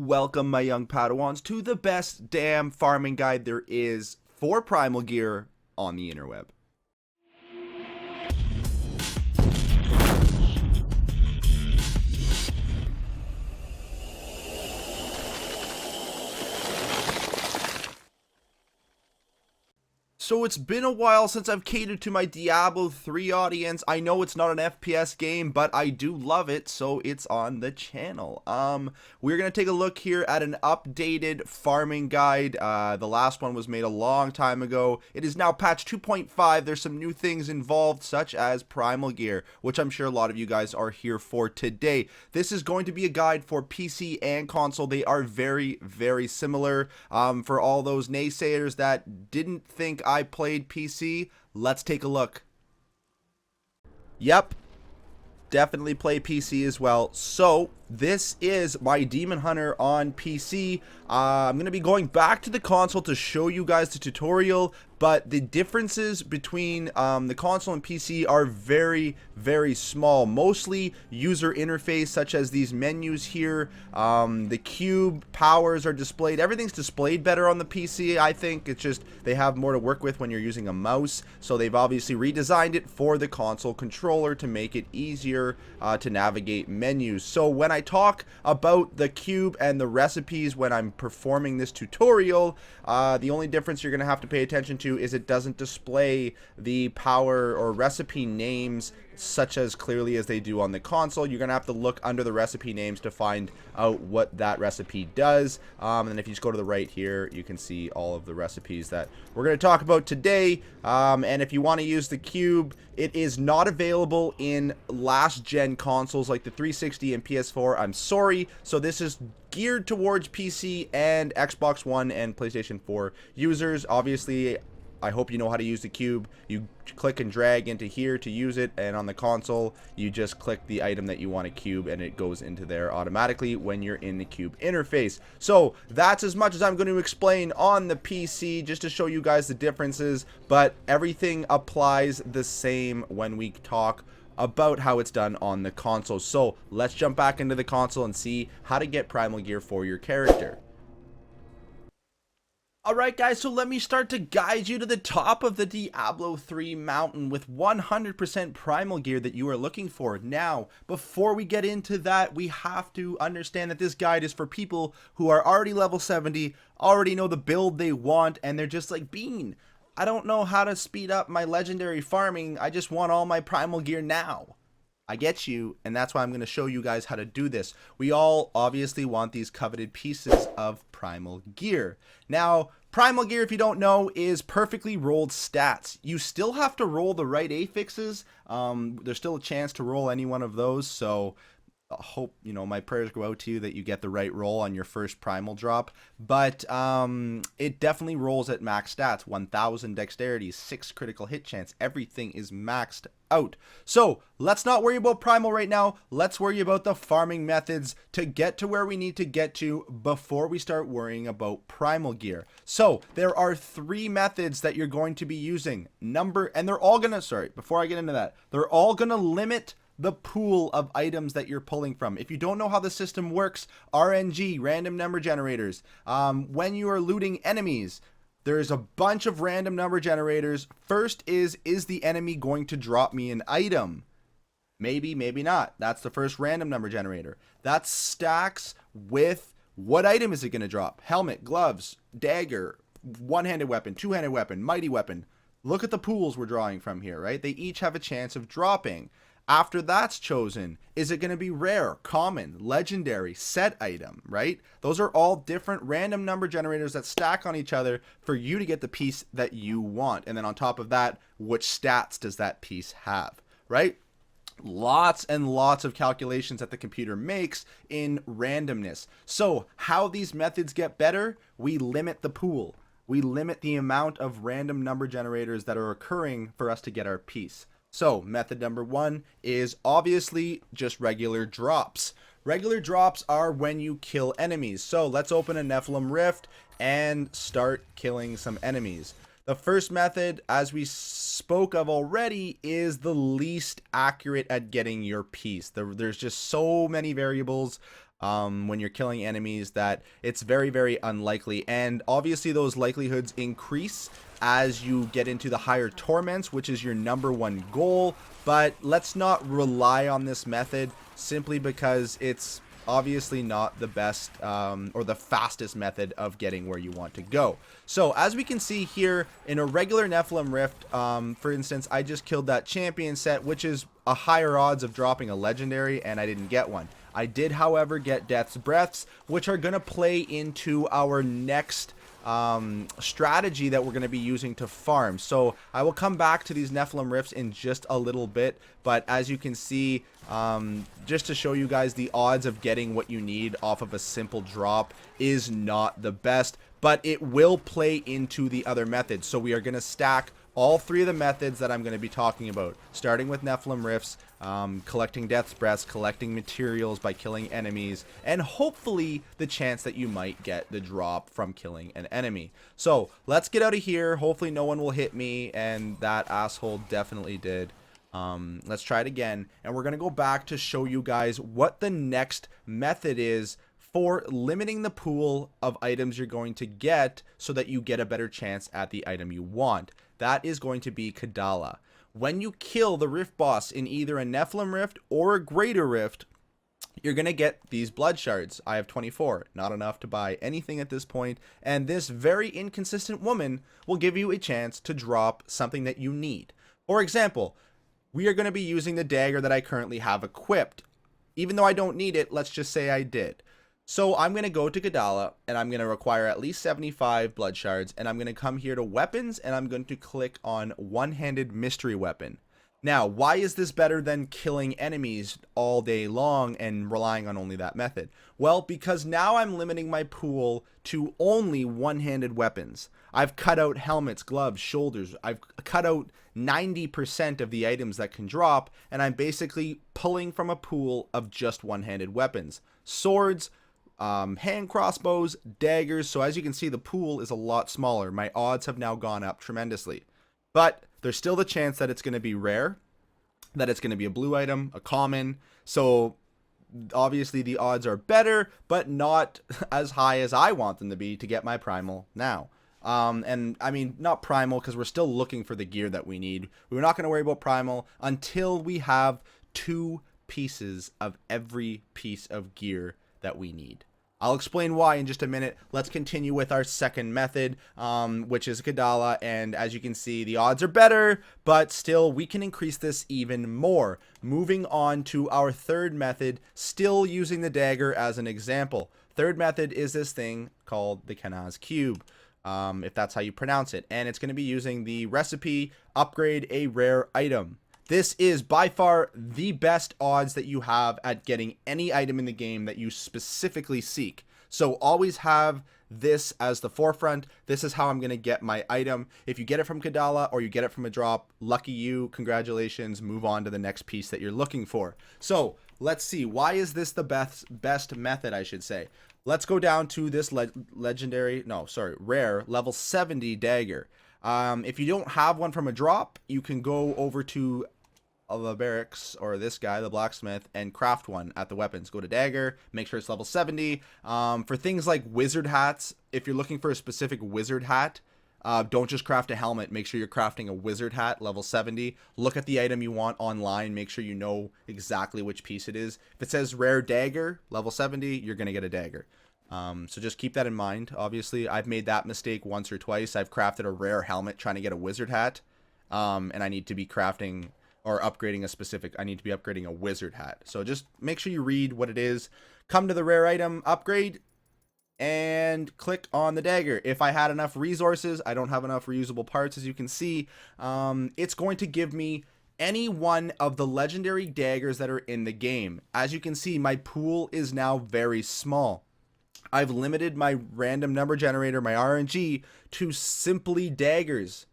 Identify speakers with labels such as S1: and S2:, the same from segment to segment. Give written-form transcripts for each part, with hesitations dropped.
S1: Welcome, my young Padawans, to the best damn farming guide there is for primal gear on the interweb. So it's been a while since I've catered to my Diablo 3 audience. I know it's not an FPS game, but I do love it, so it's on the channel. We're going to take a look here at an updated farming guide. The last one was made a long time ago. It is now patch 2.5. There's some new things involved, such as primal gear, which I'm sure a lot of you guys are here for today. This is going to be a guide for PC and console. They are very, very similar. For all those naysayers that didn't think I played PC, let's take a look. Yep, definitely play PC as well. So this is my Demon Hunter on PC. I'm going to be going back to the console to show you guys the tutorial, but the differences between the console and PC are very, very small. Mostly user interface, such as these menus here. The cube powers are displayed. Everything's displayed better on the PC, I think. It's just they have more to work with when you're using a mouse. So they've obviously redesigned it for the console controller to make it easier to navigate menus. So when I talk about the cube and the recipes when I'm performing this tutorial, the only difference you're going to have to pay attention to is it doesn't display the power or recipe names such as clearly as they do on the console. You're gonna have to look under the recipe names to find out what that recipe does. And if you just go to the right here, you can see all of the recipes that we're going to talk about today. And if you want to use the cube, it is not available in last gen consoles like the 360 and PS4. I'm sorry. So this is geared towards PC and Xbox One and PlayStation 4 users. Obviously, I hope you know how to use the cube. You click and drag into here to use it, and on the console you just click the item that you want to cube and it goes into there automatically when you're in the cube interface. So that's as much as I'm going to explain on the PC, just to show you guys the differences, but everything applies the same when we talk about how it's done on the console. So let's jump back into the console and see how to get primal gear for your character. Alright guys, so let me start to guide you to the top of the Diablo 3 mountain with 100% primal gear that you are looking for. Now, before we get into that, we have to understand that this guide is for people who are already level 70, already know the build they want, and they're just like, Bean, I don't know how to speed up my legendary farming, I just want all my primal gear now. I get you, and that's why I'm going to show you guys how to do this. We all obviously want these coveted pieces of primal gear. Now, primal gear, if you don't know, is perfectly rolled stats. You still have to roll the right affixes. There's still a chance to roll any one of those, so I hope, you know, my prayers go out to you that you get the right roll on your first primal drop. But it definitely rolls at max stats. 1000 dexterity, 6 critical hit chance. Everything is maxed out. So let's not worry about primal right now. Let's worry about the farming methods to get to where we need to get to before we start worrying about primal gear. So there are 3 methods that you're going to be using. And they're all gonna, before I get into that, they're all gonna limit the pool of items that you're pulling from. If you don't know how the system works, RNG, random number generators, when you are looting enemies, there's a bunch of random number generators. First is the enemy going to drop me an item? Maybe, maybe not. That's the first random number generator. That stacks with what item is it going to drop? Helmet, gloves, dagger, one-handed weapon, two-handed weapon, mighty weapon. Look at the pools we're drawing from here, right? They each have a chance of dropping. After that's chosen, is it going to be rare, common, legendary, set item, right? Those are all different random number generators that stack on each other for you to get the piece that you want. And then on top of that, which stats does that piece have, right? Lots and lots of calculations that the computer makes in randomness. So how these methods get better? We limit the pool. We limit the amount of random number generators that are occurring for us to get our piece. So method number 1 is obviously just regular drops. Regular drops are when you kill enemies. So let's open a Nephilim Rift and start killing some enemies. The first method, as we spoke of already, is the least accurate at getting your piece. There's just so many variables. when you're killing enemies, that it's very, very unlikely. And obviously those likelihoods increase as you get into the higher torments, which is your #1 goal. But let's not rely on this method simply because it's obviously not the best or the fastest method of getting where you want to go. So as we can see here in a regular Nephilim Rift, for instance, I just killed that champion set, which is a higher odds of dropping a legendary, and I didn't get one. I did, however, get Death's Breaths, which are going to play into our next strategy that we're going to be using to farm. So I will come back to these Nephilim Rifts in just a little bit, but as you can see, just to show you guys, the odds of getting what you need off of a simple drop is not the best, but it will play into the other methods. So we are going to stack all 3 of the methods that I'm going to be talking about, starting with Nephilim Rifts, collecting Death's Breaths, collecting materials by killing enemies, and hopefully the chance that you might get the drop from killing an enemy. So let's get out of here. Hopefully no one will hit me, and that asshole definitely did. Let's try it again, and we're going to go back to show you guys what the next method is for limiting the pool of items you're going to get so that you get a better chance at the item you want. That is going to be Kadala. When you kill the Rift boss in either a Nephilim Rift or a Greater Rift, you're going to get these blood shards. I have 24, not enough to buy anything at this point, and this very inconsistent woman will give you a chance to drop something that you need. For example, we are going to be using the dagger that I currently have equipped. Even though I don't need it, let's just say I did. So I'm going to go to Kadala, and I'm going to require at least 75 blood shards, and I'm going to come here to weapons, and I'm going to click on one-handed mystery weapon. Now, why is this better than killing enemies all day long and relying on only that method? Well, because now I'm limiting my pool to only one-handed weapons. I've cut out helmets, gloves, shoulders. I've cut out 90% of the items that can drop, and I'm basically pulling from a pool of just one-handed weapons. Swords, hand crossbows, daggers. So as you can see, the pool is a lot smaller. My odds have now gone up tremendously. But there's still the chance that it's going to be rare, that it's going to be a blue item, a common. So obviously the odds are better, but not as high as I want them to be to get my primal now. And I mean, not primal, because we're still looking for the gear that we need. We're not going to worry about primal until we have 2 pieces of every piece of gear that we need. I'll explain why in just a minute. Let's continue with our second method, which is Kadala, and as you can see, the odds are better, but still we can increase this even more. Moving on to our third method, still using the dagger as an example. Third method is this thing called the Kenaz Cube, if that's how you pronounce it, and it's going to be using the recipe upgrade a rare item. This is by far the best odds that you have at getting any item in the game that you specifically seek. So always have this as the forefront. This is how I'm going to get my item. If you get it from Kadala or you get it from a drop, lucky you, congratulations, move on to the next piece that you're looking for. So let's see, why is this the best method, I should say. Let's go down to this rare level 70 dagger. If you don't have one from a drop, you can go over to the barracks or this guy, the blacksmith, and craft one at the weapons. Go to dagger, make sure it's level 70. For things like wizard hats, if you're looking for a specific wizard hat, don't just craft a helmet. Make sure you're crafting a wizard hat, level 70. Look at the item you want online. Make sure you know exactly which piece it is. If it says rare dagger, level 70, you're going to get a dagger. So just keep that in mind. Obviously, I've made that mistake once or twice. I've crafted a rare helmet trying to get a wizard hat, and I need to be crafting or upgrading a specific, I need to be upgrading a wizard hat. So just make sure you read what it is, come to the rare item upgrade, and click on the dagger. If I had enough resources, I don't have enough reusable parts, as you can see, it's going to give me any one of the legendary daggers that are in the game. As you can see, my pool is now very small. I've limited my random number generator, my RNG, to simply daggers.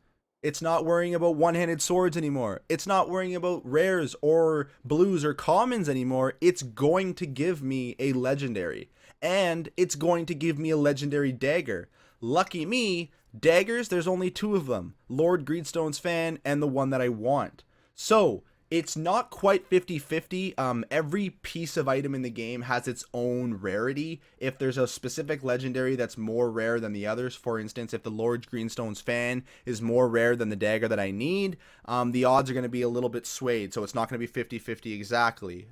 S1: It's not worrying about one-handed swords anymore. It's not worrying about rares or blues or commons anymore. It's going to give me a legendary. And it's going to give me a legendary dagger. Lucky me, daggers, there's only 2 of them. Lord Greedstone's fan and the one that I want. So, It's not quite 50-50. Every piece of item in the game has its own rarity. If there's a specific legendary that's more rare than the others, for instance, if the Lord Greenstone's fan is more rare than the dagger that I need, the odds are going to be a little bit swayed. So it's not going to be 50-50 exactly.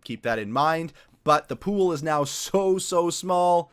S1: Keep that in mind. But the pool is now so small,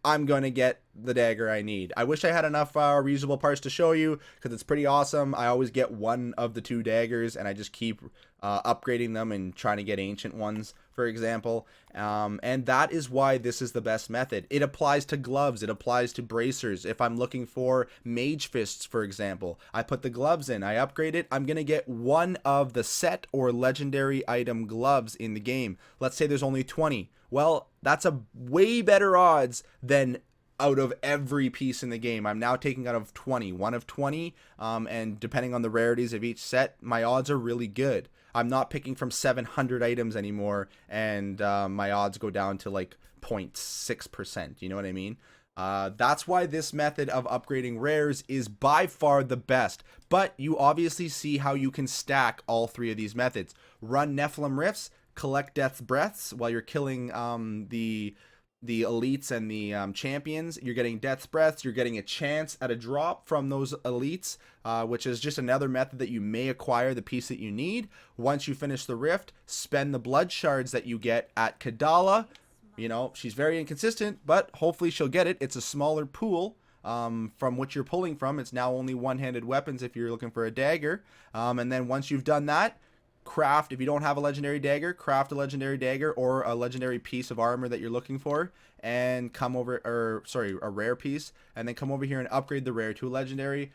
S1: I'm going to get the dagger I need. I wish I had enough reusable parts to show you, because it's pretty awesome. I always get one of the 2 daggers, and I just keep upgrading them and trying to get ancient ones, for example. And that is why this is the best method. It applies to gloves. It applies to bracers. If I'm looking for mage fists, for example, I put the gloves in. I upgrade it. I'm going to get one of the set or legendary item gloves in the game. Let's say there's only 20. Well, that's a way better odds than out of every piece in the game. I'm now taking out of 20, one of 20, and depending on the rarities of each set, my odds are really good. I'm not picking from 700 items anymore, and my odds go down to like 0.6%. You know what I mean? That's why this method of upgrading rares is by far the best. But you obviously see how you can stack all 3 of these methods. Run Nephilim Rifts, collect Death's Breaths while you're killing the elites and the champions. You're getting Death's Breaths. You're getting a chance at a drop from those elites, which is just another method that you may acquire the piece that you need. Once you finish the rift, spend the blood shards that you get at Kadala. You know, she's very inconsistent, but hopefully she'll get it. It's a smaller pool from which you're pulling from. It's now only one-handed weapons if you're looking for a dagger. And then once you've done that, craft, if you don't have a legendary dagger, craft a legendary dagger or a legendary piece of armor that you're looking for, and come over, or sorry, a rare piece, and then come over here and upgrade the rare to a legendary.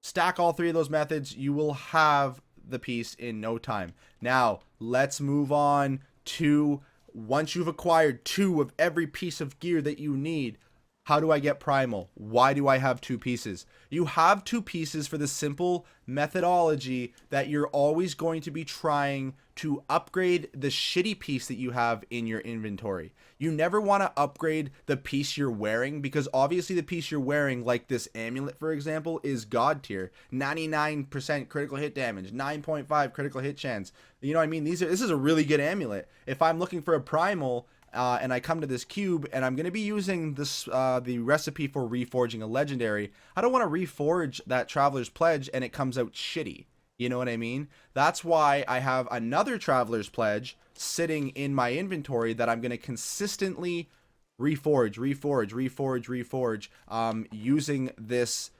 S1: Stack all 3 of those methods, you will have the piece in no time. Now let's move on to, once you've acquired 2 of every piece of gear that you need, how do I get Primal? Why do I have 2 pieces? You have 2 pieces for the simple methodology that you're always going to be trying to upgrade the shitty piece that you have in your inventory. You never want to upgrade the piece you're wearing, because obviously the piece you're wearing, like this amulet for example, is god tier. 99% critical hit damage, 9.5 critical hit chance. You know what I mean? This is a really good amulet. If I'm looking for a Primal, and I come to this cube and I'm going to be using this the recipe for reforging a legendary, I don't want to reforge that Traveler's Pledge and it comes out shitty. You know what I mean? That's why I have another Traveler's Pledge sitting in my inventory that I'm going to consistently reforge, using this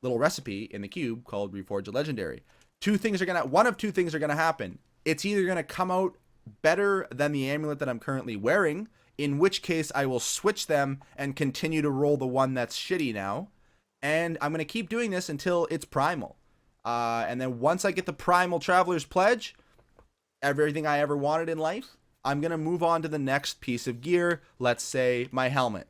S1: little recipe in the cube called Reforge a Legendary. One of two things are going to happen. It's either going to come out better than the amulet that I'm currently wearing, in which case I will switch them and continue to roll the one that's shitty now, and I'm going to keep doing this until it's Primal. And then once I get the Primal Traveler's Pledge, everything I ever wanted in life, I'm going to move on to the next piece of gear. Let's say my helmet.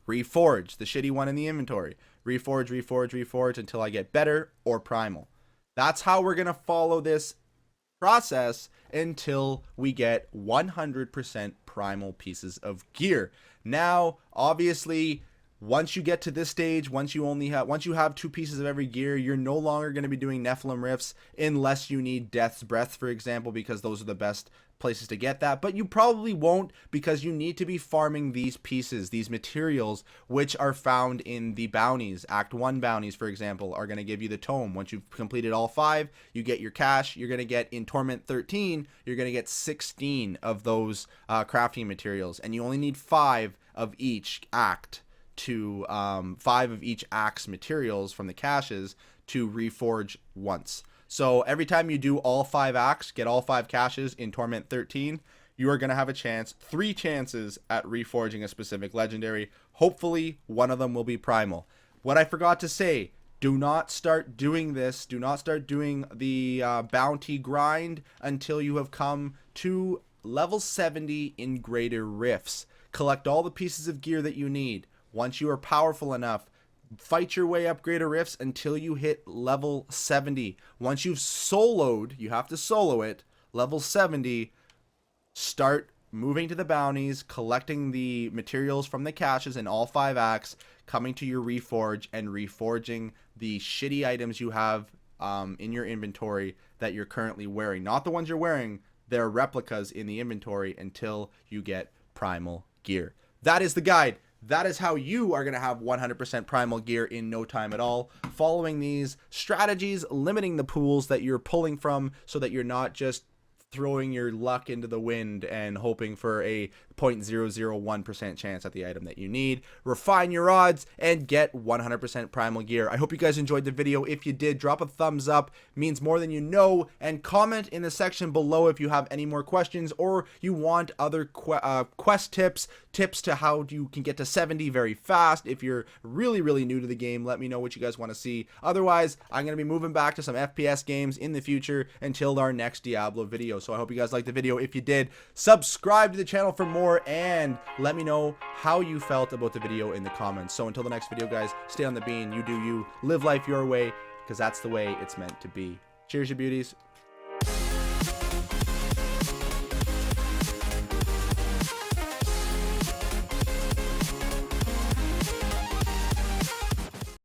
S1: Reforge the shitty one in the inventory. Reforge until I get better or Primal. That's how we're going to follow this process until we get 100% Primal pieces of gear. Now, obviously, once you get to this stage, once you have 2 pieces of every gear, you're no longer going to be doing Nephilim Rifts unless you need Death's Breath, for example, because those are the best places to get that. But you probably won't, because you need to be farming these pieces, these materials, which are found in the bounties. Act 1 bounties, for example, are going to give you the tome. Once you've completed all 5, you get your cash. You're going to get, in Torment 13, you're going to get 16 of those crafting materials, and you only need 5 of each act to 5 of each act's materials from the caches to reforge once. So every time you do all 5 acts, get all 5 caches in Torment 13, you are going to have a chance, 3 chances at reforging a specific legendary. Hopefully one of them will be Primal. What I forgot to say, do not start doing this. Do not start doing the bounty grind until you have come to level 70 in Greater Rifts. Collect all the pieces of gear that you need. Once you are powerful enough, fight your way up Greater Rifts until you hit level 70. Once you've soloed, you have to solo it, level 70, start moving to the bounties, collecting the materials from the caches in all 5 acts, coming to your reforge and reforging the shitty items you have in your inventory that you're currently wearing. Not the ones you're wearing, they're replicas in the inventory until you get primal gear. That is the guide. That is how you are going to have 100% primal gear in no time at all. Following these strategies, limiting the pools that you're pulling from so that you're not just throwing your luck into the wind and hoping for a 0.001% chance at the item that you need. Refine your odds and get 100% primal gear. I hope you guys enjoyed the video. If you did, drop a thumbs up. It means more than you know. And comment in the section below if you have any more questions or you want other quest tips to how you can get to 70 very fast. If you're really new to the game, let me know what you guys want to see. Otherwise, I'm going to be moving back to some FPS games in the future until our next Diablo video. So I hope you guys liked the video. If you did, subscribe to the channel for more and let me know how you felt about the video in the comments. So until the next video, guys, stay on the bean. You do you. Live life your way because that's the way it's meant to be. Cheers, you beauties.